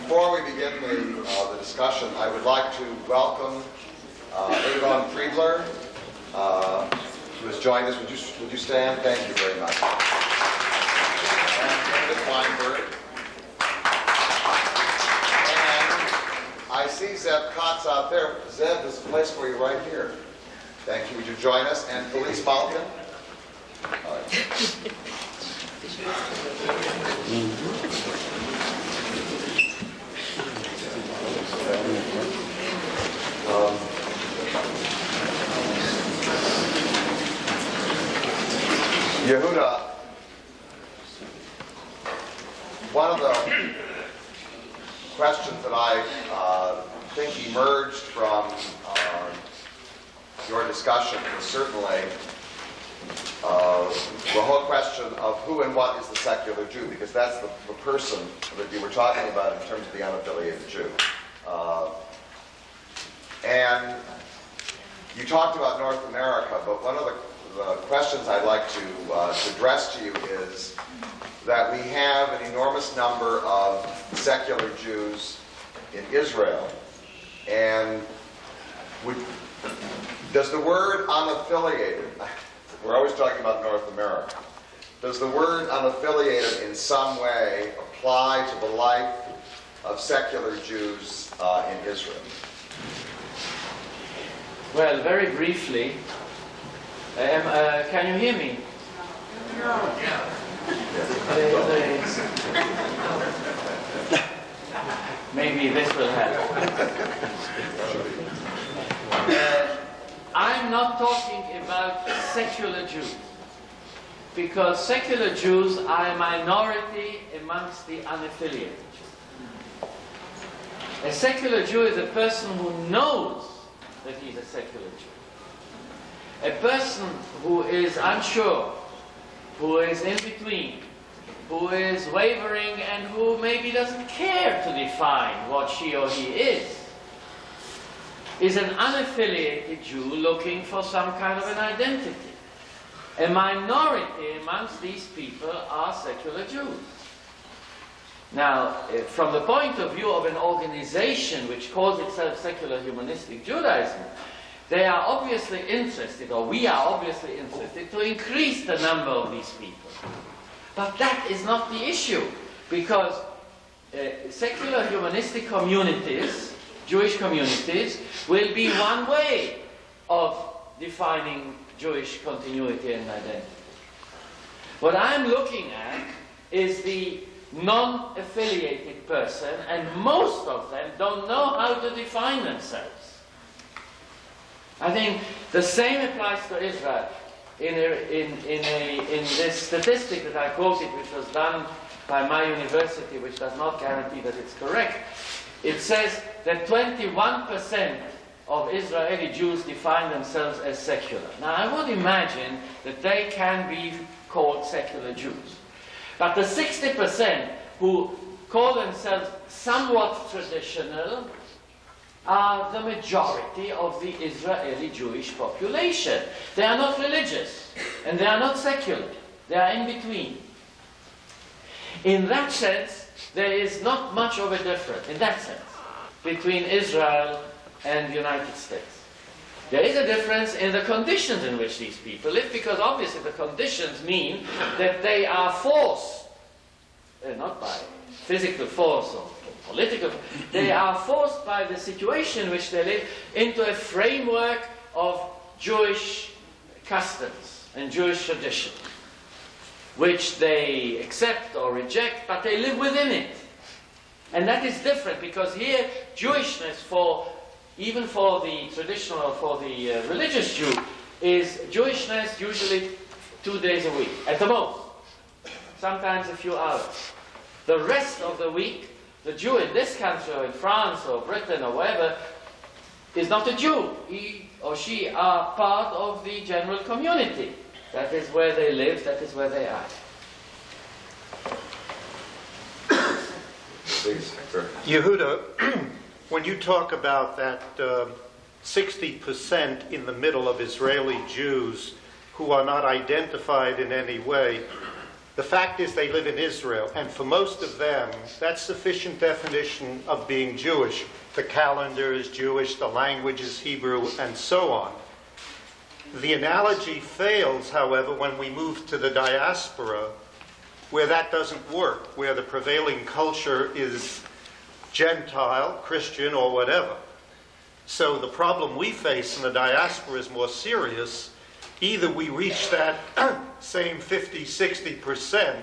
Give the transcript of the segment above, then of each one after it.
Before we begin the discussion, I would like to welcome Egon Friedler, who has joined us. Would you stand? Thank you very much. And David Weinberg. And I see Zeb Kotz out there. Zeb, there's a place for you right here. Thank you. Would you join us? And Felice Malkin. Yehuda, one of the questions that I think emerged from your discussion was certainly the whole question of who and what is the secular Jew, because that's the person that you were talking about in terms of the unaffiliated Jew. And you talked about North America, but one of the questions I'd like to address to you is that we have an enormous number of secular Jews in Israel, and does the word unaffiliated, we're always talking about North America, does the word unaffiliated in some way apply to the life of secular Jews in Israel? Well, very briefly, can you hear me? No. Yeah. Maybe this will help. I'm not talking about secular Jews, because secular Jews are a minority amongst the unaffiliated Jews. A secular Jew is a person who knows that he's a secular Jew. A person who is unsure, who is in between, who is wavering, and who maybe doesn't care to define what she or he is an unaffiliated Jew looking for some kind of an identity. A minority amongst these people are secular Jews. Now, from the point of view of an organization which calls itself Secular Humanistic Judaism, they are obviously interested, or we are obviously interested, to increase the number of these people. But that is not the issue, because secular humanistic communities, Jewish communities, will be one way of defining Jewish continuity and identity. What I'm looking at is the non-affiliated person, and most of them don't know how to define themselves. I think the same applies to Israel. In this statistic that I quoted, which was done by my university, which does not guarantee that it's correct, it says that 21% of Israeli Jews define themselves as secular. Now, I would imagine that they can be called secular Jews. But the 60% who call themselves somewhat traditional are the majority of the Israeli Jewish population. They are not religious, and they are not secular. They are in between. In that sense, there is not much of a difference, in that sense, between Israel and the United States. There is a difference in the conditions in which these people live, because obviously the conditions mean that they are forced, not by physical force or political, they are forced by the situation in which they live into a framework of Jewish customs and Jewish tradition, which they accept or reject, but they live within it. And that is different, because here Jewishness, even for the traditional or for the religious Jew, is Jewishness usually 2 days a week, at the most, sometimes a few hours. The rest of the week, the Jew in this country or in France or Britain or wherever is not a Jew. He or she are part of the general community. That is where they live, that is where they are. Please, sir. Yehuda, when you talk about that 60% in the middle of Israeli Jews who are not identified in any way, The fact is they live in Israel, and for most of them, that's sufficient definition of being Jewish. The calendar is Jewish, the language is Hebrew, and so on. The analogy fails, however, when we move to the diaspora, where that doesn't work, where the prevailing culture is Gentile, Christian, or whatever. So the problem we face in the diaspora is more serious. Either we reach that same 50-60%,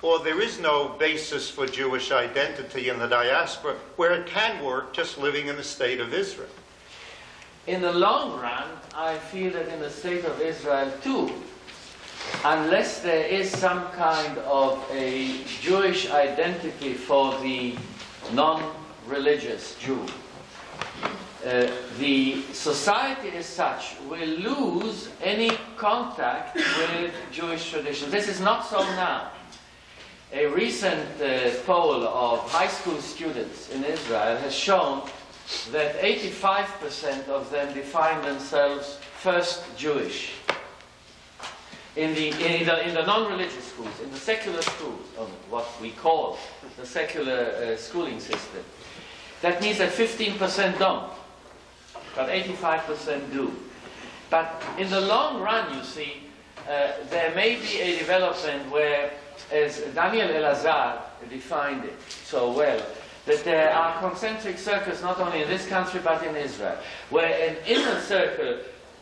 or there is no basis for Jewish identity in the diaspora, where it can work just living in the state of Israel. In the long run, I feel that in the state of Israel too, unless there is some kind of a Jewish identity for the non-religious Jew, the society as such will lose any contact with Jewish tradition. This is not so now. A recent poll of high school students in Israel has shown that 85% of them define themselves first Jewish. In the non-religious schools, in the secular schools, or what we call the secular schooling system, that means that 15% don't, but 85% do. But in the long run, you see, there may be a development where, as Daniel Elazar defined it so well, that there are concentric circles not only in this country but in Israel, where an inner circle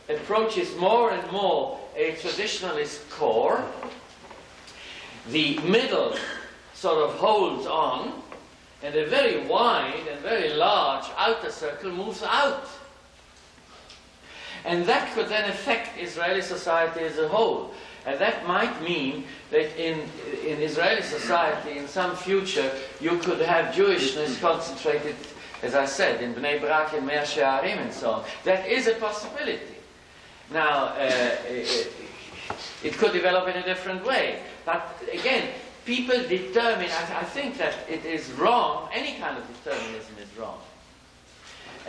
approaches more and more a traditionalist core, the middle sort of holds on, and a very wide and very large outer circle moves out. And that could then affect Israeli society as a whole. And that might mean that in Israeli society, in some future, you could have Jewishness concentrated, as I said, in Bnei Brak and Mea She'arim and so on. That is a possibility. Now, it could develop in a different way. But again, people determine, I think that it is wrong, any kind of determinism is wrong.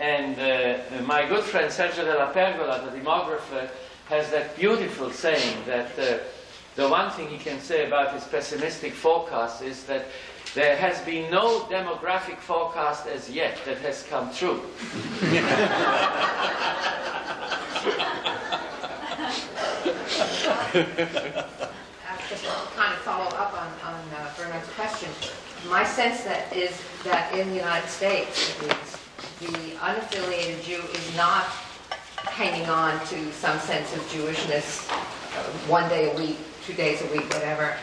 And my good friend Sergio della Pergola, the demographer, has that beautiful saying that the one thing he can say about his pessimistic forecast is that there has been no demographic forecast as yet that has come true. Just to kind of follow up on Bernard's question, my sense that is that in the United States, at least, the unaffiliated Jew is not hanging on to some sense of Jewishness 1 day a week, 2 days a week, whatever.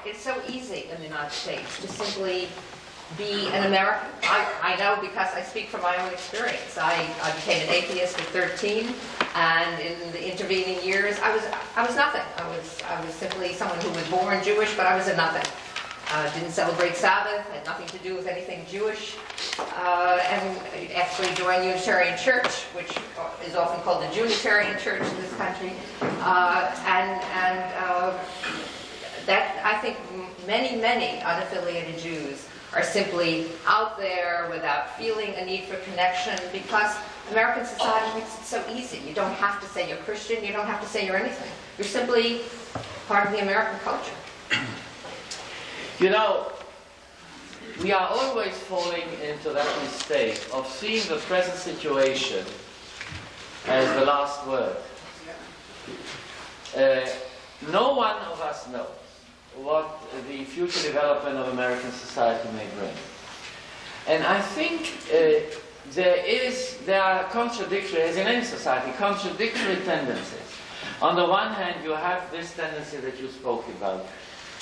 It's so easy in the United States to simply be an American. I know because I speak from my own experience. I became an atheist at 13, and in the intervening years, I was nothing. I was simply someone who was born Jewish, but I was a nothing. Didn't celebrate Sabbath, had nothing to do with anything Jewish, and actually joined Unitarian Church, which is often called the Junitarian Church in this country, that I think many unaffiliated Jews are simply out there without feeling a need for connection because American society makes it so easy. You don't have to say you're Christian, you don't have to say you're anything. You're simply part of the American culture. You know, we are always falling into that mistake of seeing the present situation as the last word. No one of us knows what the future development of American society may bring. And I think there are contradictory, as in any society, contradictory tendencies. On the one hand, you have this tendency that you spoke about.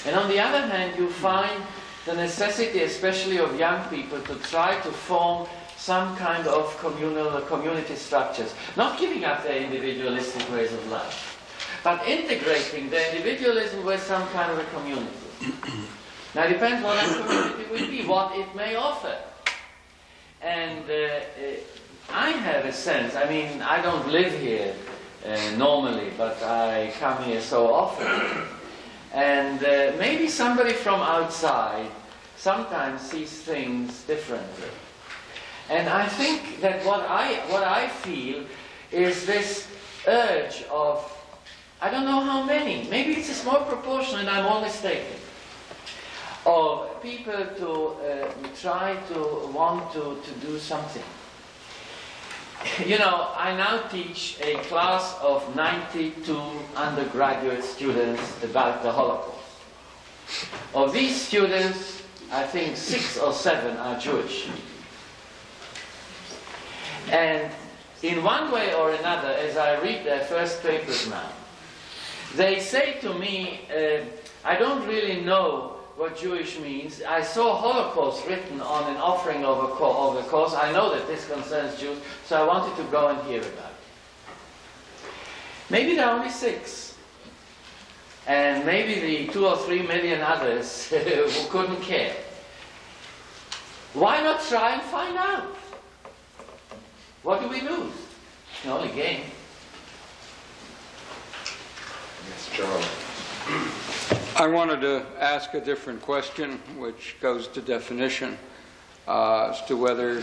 And on the other hand, you find the necessity, especially of young people, to try to form some kind of communal or community structures. Not giving up their individualistic ways of life, but integrating their individualism with some kind of a community. Now it depends what that community will be, what it may offer. And I have a sense, I mean, I don't live here normally, but I come here so often. And maybe somebody from outside sometimes sees things differently. And I think that what I feel is this urge of I don't know how many, maybe it's a small proportion and I'm all mistaken, of people to try to want to do something. You know, I now teach a class of 92 undergraduate students about the Holocaust. Of these students, I think 6 or 7 are Jewish. And in one way or another, as I read their first papers now, they say to me, I don't really know what Jewish means. I saw Holocaust written on an offering of a course. I know that this concerns Jews, so I wanted to go and hear about it. Maybe there are only 6. And maybe the 2 or 3 million others who couldn't care. Why not try and find out? What do we lose? The only gain. Yes, Charles. I wanted to ask a different question, which goes to definition, as to whether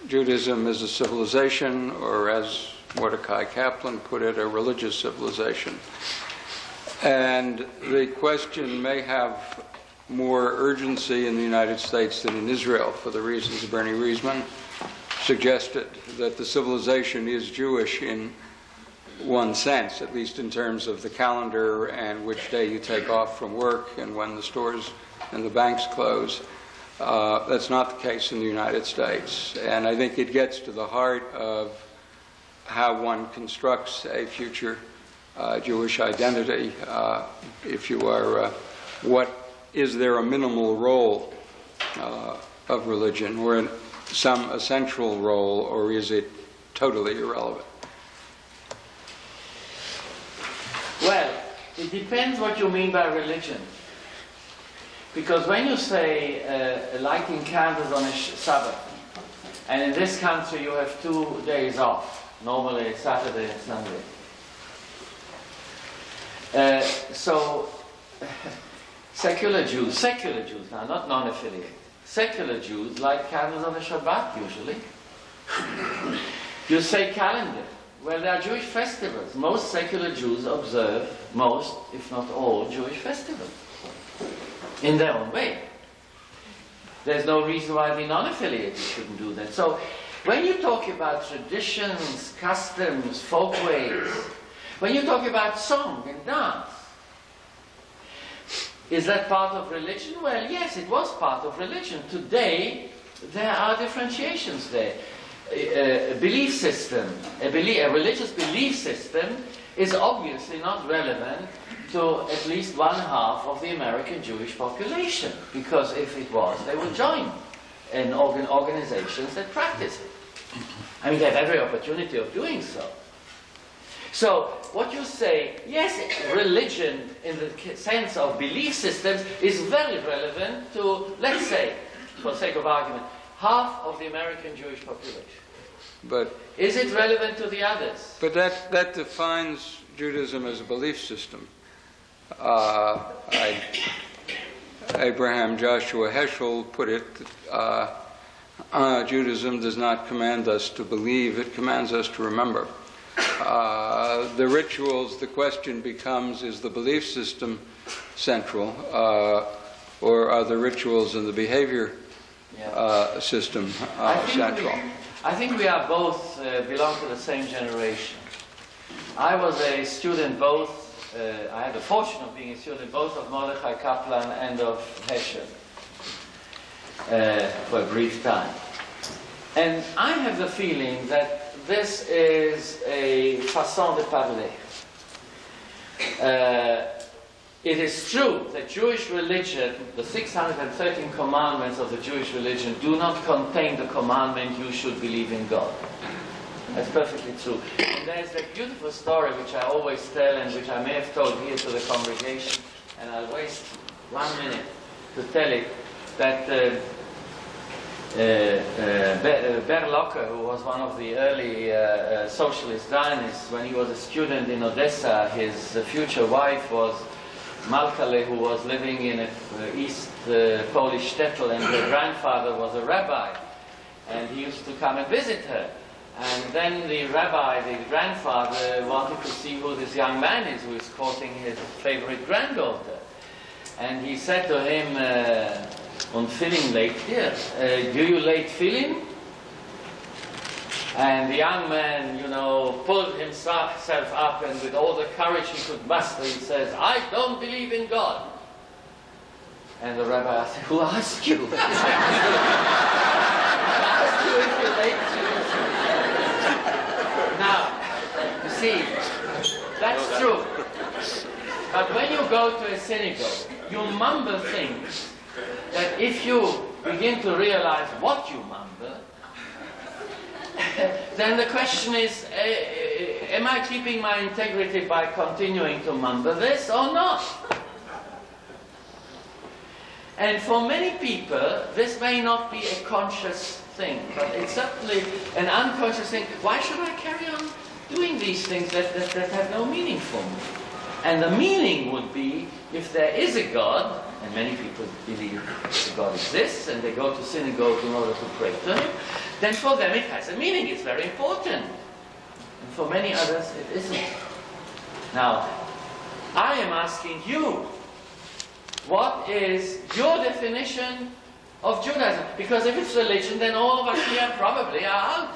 Judaism is a civilization or, as Mordecai Kaplan put it, a religious civilization. And the question may have more urgency in the United States than in Israel, for the reasons Bernie Riesman suggested, that the civilization is Jewish in one sense, at least in terms of the calendar and which day you take off from work and when the stores and the banks close. That's not the case in the United States. And I think it gets to the heart of how one constructs a future Jewish identity. If you are, is there a minimal role of religion, or some essential role, or is it totally irrelevant? Well, it depends what you mean by religion. Because when you say lighting candles on a Sabbath, and in this country you have 2 days off, normally Saturday and Sunday. So secular Jews now, not non-affiliated, secular Jews light candles on a Shabbat usually. You say calendar. Well, there are Jewish festivals. Most secular Jews observe most, if not all, Jewish festivals in their own way. There's no reason why the non-affiliated shouldn't do that. So when you talk about traditions, customs, folkways, when you talk about song and dance, is that part of religion? Well, yes, it was part of religion. Today, there are differentiations there. A belief system, a religious belief system is obviously not relevant to at least 1/2 of the American Jewish population, because if it was, they would join in organizations that practice it. I mean, they have every opportunity of doing so. So, what you say, yes, religion in the sense of belief systems is very relevant to, let's say, for the sake of argument, 1/2 of the American Jewish population. But is it relevant to the others? But that defines Judaism as a belief system. Abraham Joshua Heschel put it, Judaism does not command us to believe, it commands us to remember. The rituals, the question becomes, is the belief system central, or are the rituals and the behavior system central? I think we are both belong to the same generation. I was a student both, I had the fortune of being a student both of Mordechai Kaplan and of Heschel for a brief time. And I have the feeling that this is a façon de parler. It is true that Jewish religion, the 613 commandments of the Jewish religion, do not contain the commandment, you should believe in God. That's perfectly true. And there's that beautiful story which I always tell and which I may have told here to the congregation, and I'll waste 1 minute to tell it, that Berlocker, who was one of the early socialist Zionists, when he was a student in Odessa, his future wife was Malkale, who was living in an East Polish shtetl, and her grandfather was a rabbi, and he used to come and visit her. And then the rabbi, the grandfather, wanted to see who this young man is who is courting his favorite granddaughter. And he said to him, "Und Film late here. Do you late film?" And the young man, pulled himself up, and with all the courage he could muster, he says, "I don't believe in God." And the rabbi asked, "Who asked you?" "Who asked you if you late film?" Now, you see, that's true. But when you go to a synagogue, you mumble things that if you begin to realize what you mumble, then the question is, am I keeping my integrity by continuing to mumble this or not? And for many people, this may not be a conscious thing, but it's certainly an unconscious thing. Why should I carry on doing these things that have no meaning for me? And the meaning would be, if there is a God, and many people believe God exists, and they go to synagogue in order to pray to Him, then for them it has a meaning. It's very important. And for many others, it isn't. Now, I am asking you, what is your definition of Judaism? Because if it's religion, then all of us here probably are out.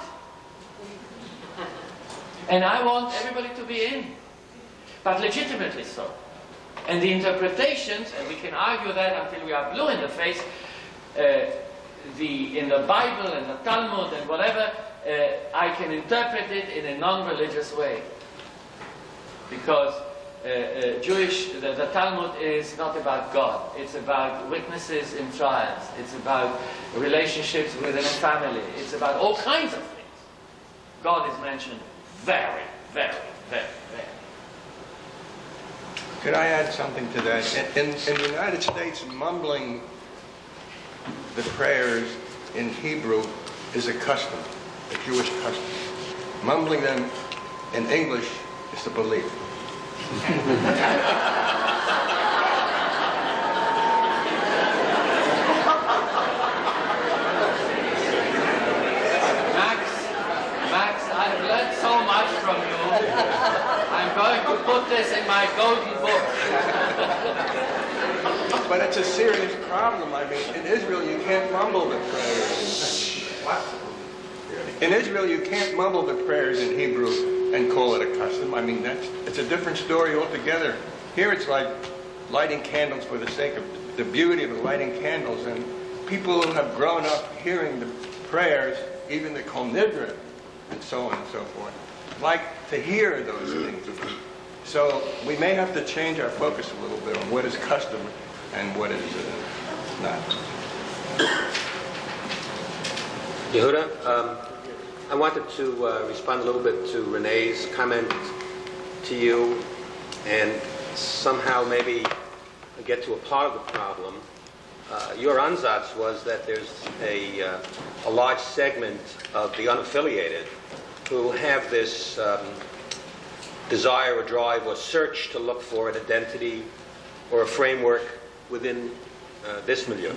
And I want everybody to be in, but legitimately so. And the interpretations, and we can argue that until we are blue in the face, in the Bible and the Talmud and whatever, I can interpret it in a non-religious way. Because the Talmud is not about God. It's about witnesses in trials. It's about relationships within a family. It's about all kinds of things. God is mentioned very, very, very, very. Could I add something to that? In the United States, mumbling the prayers in Hebrew is a custom, a Jewish custom. Mumbling them in English is the belief. Max, I've learned so much from you. I'm going to put this in my golden book. But it's a serious problem. I mean, in Israel, you can't mumble the prayers. What? In Israel, you can't mumble the prayers in Hebrew and call it a custom. I mean, it's a different story altogether. Here it's like lighting candles for the sake of the beauty of lighting candles. And people who have grown up hearing the prayers, even the Kol Nidre, and so on and so forth, like to hear those things. So we may have to change our focus a little bit on what is custom and what is not. Yehuda, I wanted to respond a little bit to Renee's comment to you and somehow maybe get to a part of the problem. Your ansatz was that there's a large segment of the unaffiliated who have this desire or drive or search to look for an identity or a framework within this milieu.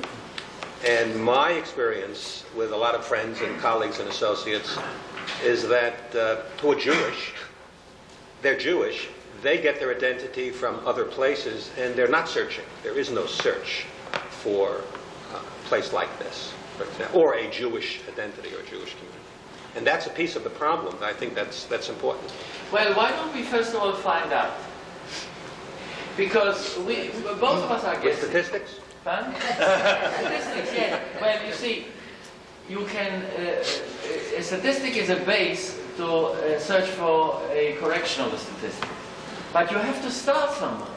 And my experience with a lot of friends and colleagues and associates is that who are Jewish, they're Jewish, they get their identity from other places and they're not searching. There is no search for a place like this, for example, or a Jewish identity or a Jewish community. And that's a piece of the problem. I think that's important. Well, why don't we first of all find out? Because both of us are With guessing. statistics? Fun? Statistics, yes. Well, you see, you can, a statistic is a base to search for a correction of the statistic. But you have to start somewhere.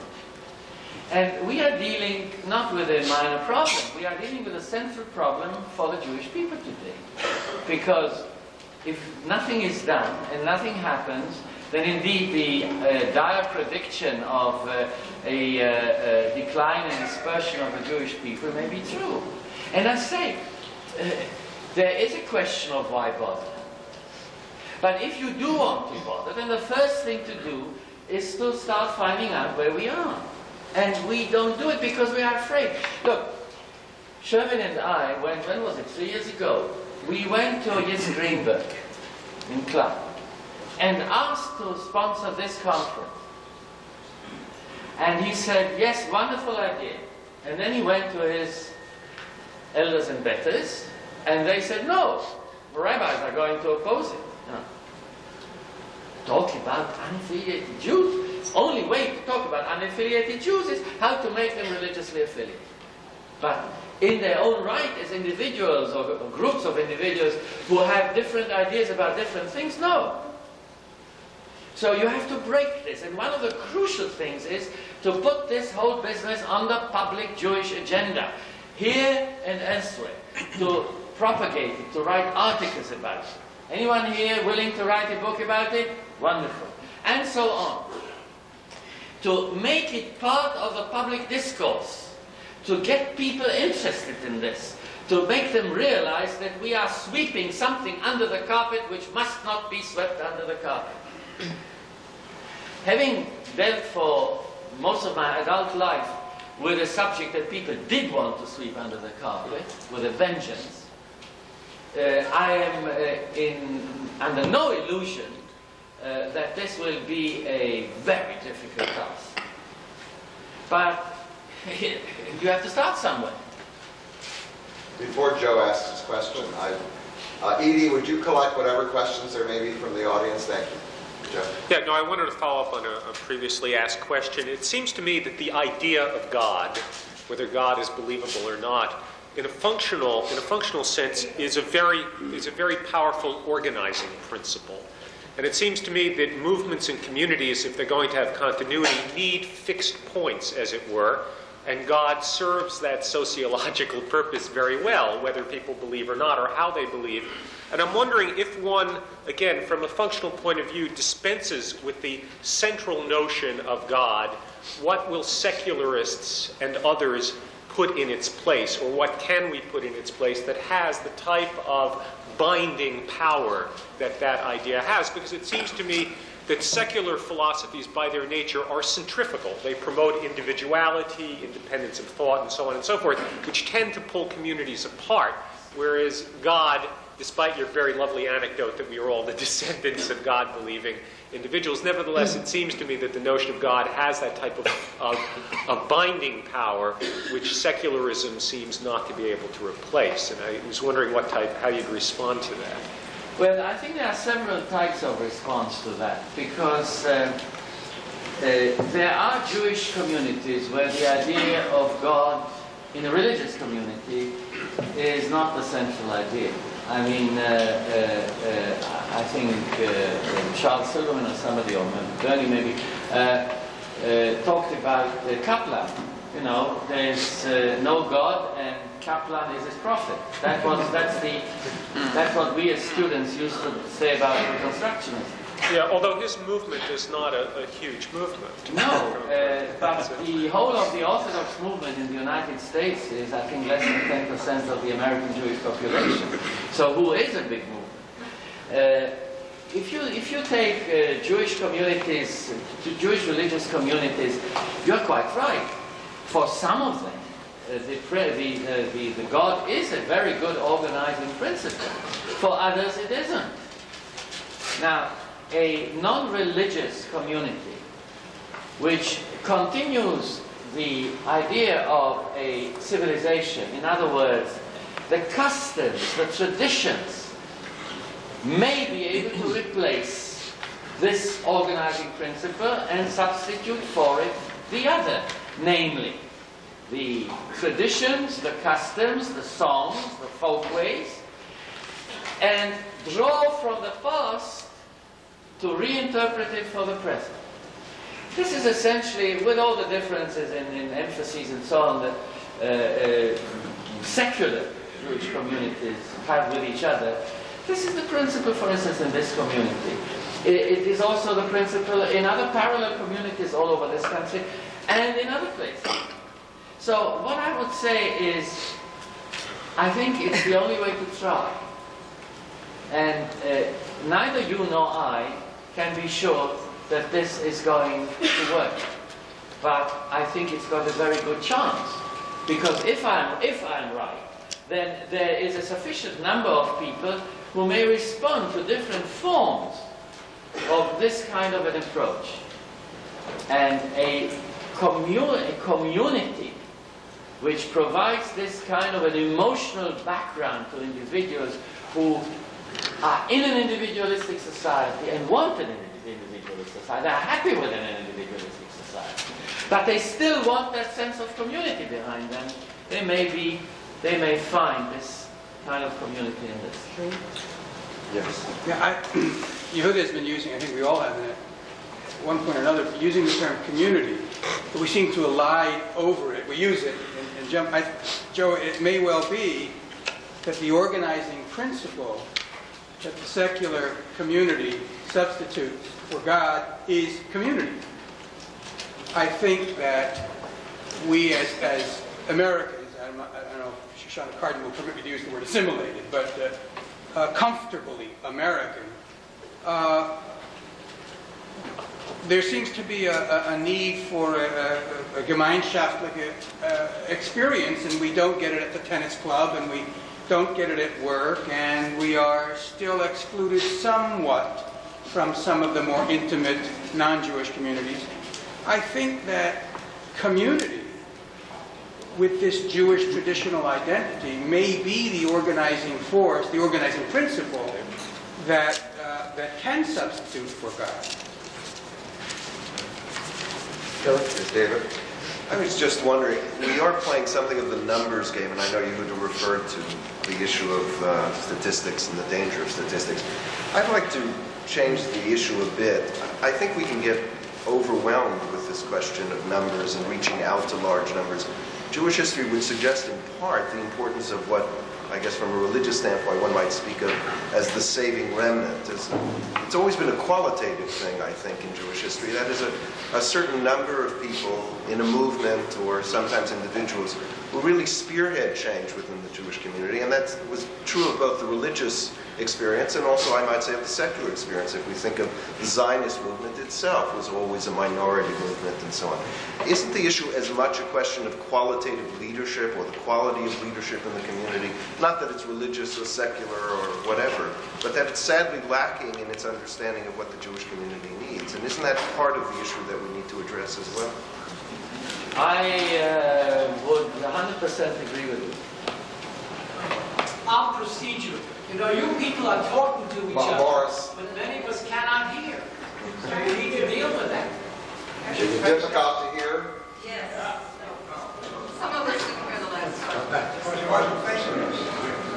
And we are dealing not with a minor problem, we are dealing with a central problem for the Jewish people today. Because if nothing is done and nothing happens, then indeed the dire prediction of a decline and dispersion of the Jewish people may be true. And I say, there is a question of why bother. But if you do want to bother, then the first thing to do is to start finding out where we are. And we don't do it because we are afraid. Look, Sherwin and I went, when was it, 3 years ago, we went to Yitzhak Greenberg. in Club and asked to sponsor this conference. And he said, yes, wonderful idea. And then he went to his elders and betters, and they said, no, the rabbis are going to oppose it. You know. Talk about unaffiliated Jews. The only way to talk about unaffiliated Jews is how to make them religiously affiliated. But in their own right, as individuals or groups of individuals who have different ideas about different things, no. So you have to break this. And one of the crucial things is to put this whole business on the public Jewish agenda, here and elsewhere, to propagate it, to write articles about it. Anyone here willing to write a book about it? Wonderful. And so on. To make it part of the public discourse, to get people interested in this, to make them realize that we are sweeping something under the carpet which must not be swept under the carpet. Having dealt for most of my adult life with a subject that people did want to sweep under the carpet with a vengeance, I am under no illusion that this will be a very difficult task. But you have to start somewhere. Before Joe asks his question, Edie, would you collect whatever questions there may be from the audience? Thank you. Joe? Yeah, no, I wanted to follow up on a previously asked question. It seems to me that the idea of God, whether God is believable or not, in a functional sense, is a very powerful organizing principle. And it seems to me that movements and communities, if they're going to have continuity, need fixed points, as it were. And God serves that sociological purpose very well, whether people believe or not, or how they believe. And I'm wondering if one, again, from a functional point of view, dispenses with the central notion of God, what will secularists and others put in its place, or what can we put in its place that has the type of binding power that that idea has? Because it seems to me that secular philosophies by their nature are centrifugal. They promote individuality, independence of thought, and so on and so forth, which tend to pull communities apart, whereas God, despite your very lovely anecdote that we are all the descendants of God-believing individuals, nevertheless, it seems to me that the notion of God has that type of binding power, which secularism seems not to be able to replace. And I was wondering how you'd respond to that. Well, I think there are several types of response to that, because there are Jewish communities where the idea of God in a religious community is not the central idea. I mean, I think Charles Silverman or somebody, or Bernie maybe, talked about Kaplan. You know, there's no God and Kaplan is his prophet. That's what we as students used to say about Reconstructionism. Yeah, although his movement is not a huge movement. No, but the whole of the Orthodox movement in the United States is, I think, less than 10% of the American Jewish population. So who is a big movement? If you take Jewish communities, Jewish religious communities, you're quite right. For some of them, the God is a very good organizing principle. For others, it isn't. Now, a non-religious community which continues the idea of a civilization, in other words, the customs, the traditions, may be able to replace this organizing principle and substitute for it the other, namely the traditions, the customs, the songs, the folkways, and draw from the past to reinterpret it for the present. This is essentially, with all the differences in emphases and so on that secular Jewish communities have with each other, this is the principle, for instance, in this community. It is also the principle in other parallel communities all over this country and in other places. So what I would say is, I think it's the only way to try. And neither you nor I can be sure that this is going to work. But I think it's got a very good chance. Because if I'm right, then there is a sufficient number of people who may respond to different forms of this kind of an approach. And a community which provides this kind of an emotional background to individuals who are in an individualistic society and want an individualistic society, are happy with an individualistic society, but they still want that sense of community behind them. They may find this kind of community in this. Yes. Yeah, Yehuda has been using, I think we all have at one point or another, using the term community, but we seem to lie over it. We use it and jump. Joe, it may well be that the organizing principle that the secular community substitutes for God is community. I think that we as Americans, I don't know if Shoshana Cardin will permit me to use the word assimilated, but comfortably American, there seems to be a need for a gemeinschaftliche experience, and we don't get it at the tennis club, and we don't get it at work, and we are still excluded somewhat from some of the more intimate non-Jewish communities. I think that community with this Jewish traditional identity may be the organizing force, the organizing principle that can substitute for God. David? I was just wondering, we are playing something of the numbers game, and I know Yehuda referred to the issue of statistics and the danger of statistics. I'd like to change the issue a bit. I think we can get overwhelmed with this question of numbers and reaching out to large numbers. Jewish history would suggest in part the importance of what, I guess from a religious standpoint, one might speak of as the saving remnant. It's always been a qualitative thing, I think, in Jewish history. That is a certain number of people in a movement, or sometimes individuals, who really spearhead change within the Jewish community. And that was true of both the religious experience and also, I might say, of the secular experience. If we think of the Zionist movement itself, was always a minority movement and so on. Isn't the issue as much a question of qualitative leadership or the quality of leadership in the community? Not that it's religious or secular or whatever, but that it's sadly lacking in its understanding of what the Jewish community needs. And isn't that part of the issue that we need to address as well? I would 100% agree with you. Our procedure. You know, you people are talking to each other, Morris. but many of us cannot hear. So we need to deal with that. Is it difficult to hear? Yes. Some of us didn't hear the last one.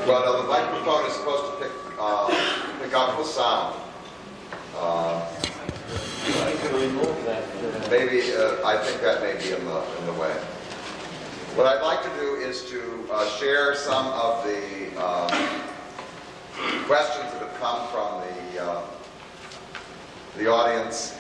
Well, no, the microphone is supposed to pick up the sound. You can remove that. Maybe, I think that may be in the way. What I'd like to do is to share some of the questions that have come from the audience.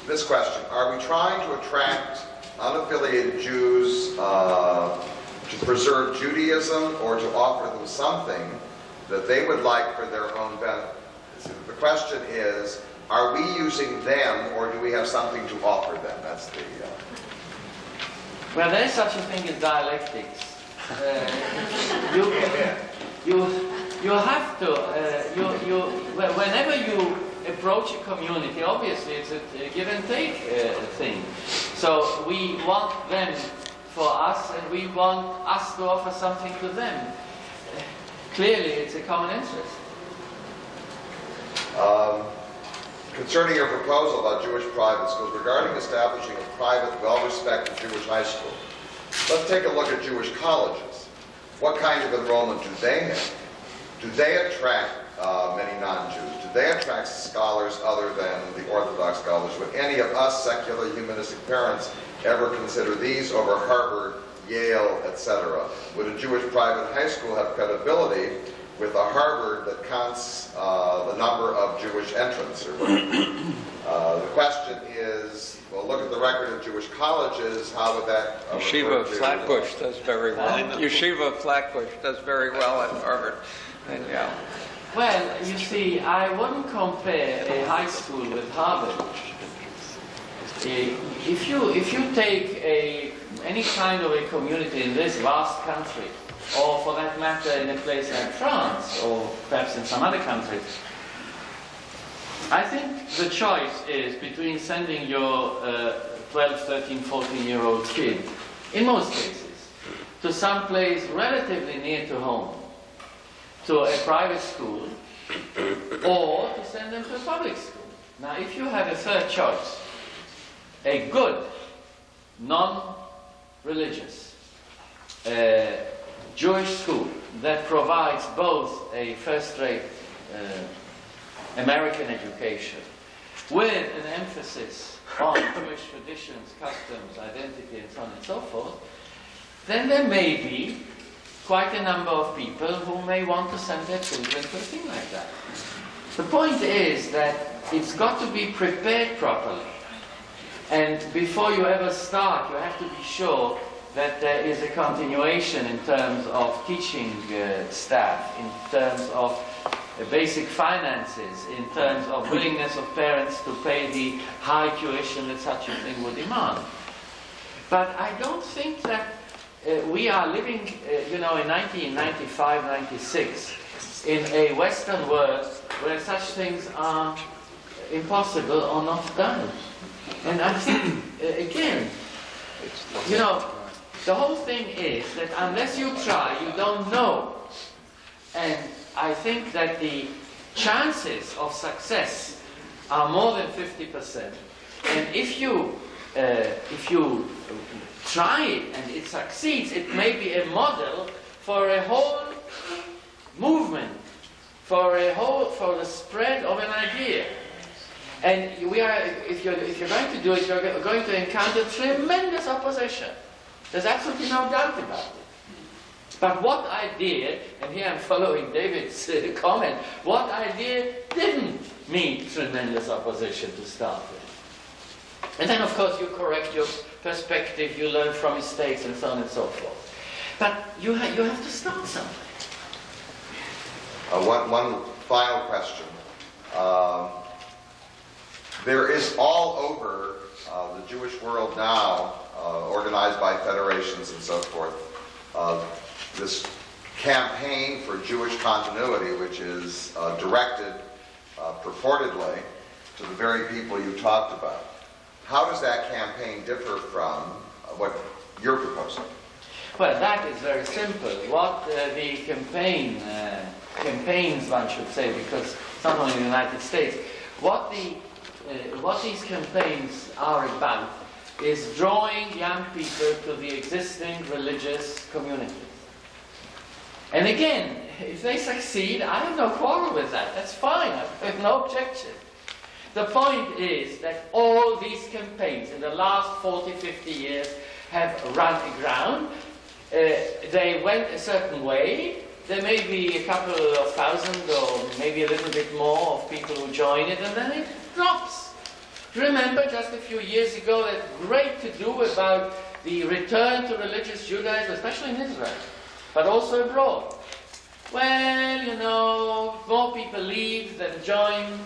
This question: are we trying to attract unaffiliated Jews to preserve Judaism, or to offer them something that they would like for their own benefit? The question is, are we using them, or do we have something to offer them? That's the... Well, there is such a thing as dialectics. You have to, whenever you approach a community, obviously it's a give and take thing. So we want them for us, and we want us to offer something to them. Clearly, it's a common interest. Concerning your proposal about Jewish private schools, regarding establishing a private, well-respected Jewish high school, let's take a look at Jewish colleges. What kind of enrollment do they have? Do they attract many non-Jews? Do they attract scholars other than the Orthodox scholars? Would any of us secular humanistic parents ever consider these over Harvard, Yale, etc.? Would a Jewish private high school have credibility with a Harvard that counts the number of Jewish entrants? Or the question is, well, look at the record of Jewish colleges. How would that? Yeshiva Flatbush does very well. Yeshiva Flatbush does very well at Harvard and Yale. Well, you see, I wouldn't compare a high school with Harvard. If you take any kind of a community in this vast country, or for that matter in a place like France, or perhaps in some other countries. I think the choice is between sending your 12, 13, 14-year-old kid, in most cases, to some place relatively near to home, to a private school, or to send them to a public school. Now, if you have a third choice, a good, non-religious Jewish school that provides both a first-rate American education with an emphasis on Jewish traditions, customs, identity, and so on and so forth, then there may be quite a number of people who may want to send their children to a thing like that. The point is that it's got to be prepared properly. And before you ever start, you have to be sure that there is a continuation in terms of teaching staff, in terms of basic finances, in terms of willingness of parents to pay the high tuition that such a thing would demand. But I don't think that we are living, in 1995, 96, in a Western world where such things are impossible or not done. And I think, again, the whole thing is that unless you try, you don't know. And I think that the chances of success are more than 50%. And if you try it and it succeeds, it may be a model for a whole movement, for the spread of an idea. And if you're going to do it, you're going to encounter tremendous opposition. There's absolutely no doubt about it. But what idea, and here I'm following David's comment, what idea didn't meet tremendous opposition to start with? And then, of course, you correct your perspective, you learn from mistakes, and so on and so forth. But you have to start somewhere. One final question. There is all over the Jewish world now, organized by federations and so forth, this campaign for Jewish continuity, which is directed purportedly to the very people you talked about. How does that campaign differ from what you're proposing? Well, that is very simple. What the campaigns, one should say, because it's not only in the United States, what these campaigns are about is drawing young people to the existing religious communities. And again, if they succeed, I have no quarrel with that. That's fine. I have no objection. The point is that all these campaigns in the last 40, 50 years have run aground. They went a certain way. There may be a couple of thousand or maybe a little bit more of people who join it, and then it drops. Remember just a few years ago that great to-do about the return to religious Judaism, especially in Israel, but also abroad. Well, more people leave than join.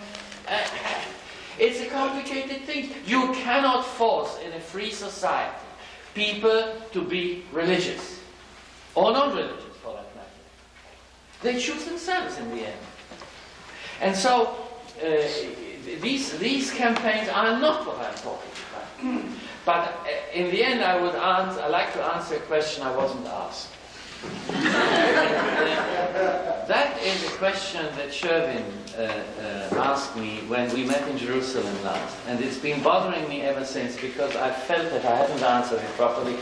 It's a complicated thing. You cannot force in a free society people to be religious, or non-religious for that matter. They choose themselves in the end. And so, these campaigns are not what I'm talking about. But in the end, I'd like to answer a question I wasn't asked. That is a question that Sherwin asked me when we met in Jerusalem last. And it's been bothering me ever since because I felt that I haven't answered it properly.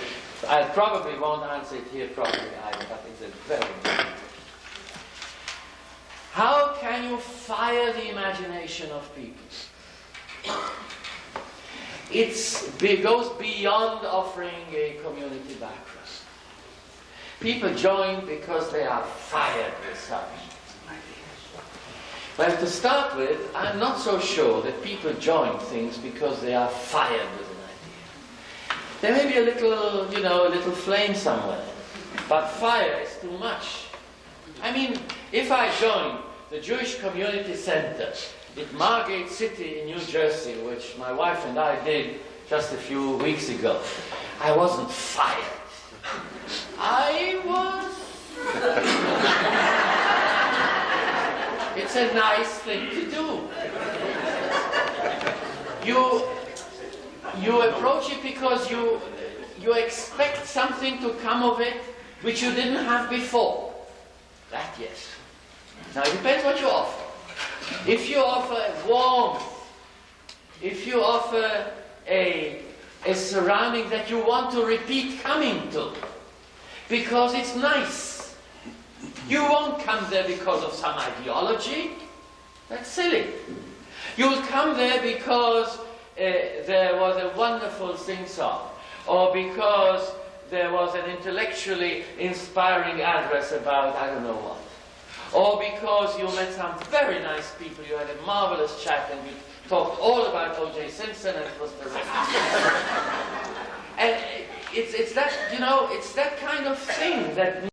I probably won't answer it here properly either, but it's a very important question. How can you fire the imagination of people? It goes beyond offering a community background. People join because they are fired with something. Well, to start with, I'm not so sure that people join things because they are fired with an idea. There may be a little flame somewhere, but fire is too much. I mean, if I join the Jewish Community Center in Margate City in New Jersey, which my wife and I did just a few weeks ago, I wasn't fired. I was It's a nice thing to do. You approach it because you expect something to come of it which you didn't have before. That, yes. Now, it depends what you offer. If you offer warmth, if you offer a surrounding that you want to repeat coming to, because it's nice, you won't come there because of some ideology. That's silly. You'll come there because there was a wonderful sing-song, or because there was an intellectually inspiring address about I don't know what, or because you met some very nice people, you had a marvelous chat and you talked all about O.J. Simpson and it was terrific. And it's that, it's that kind of thing that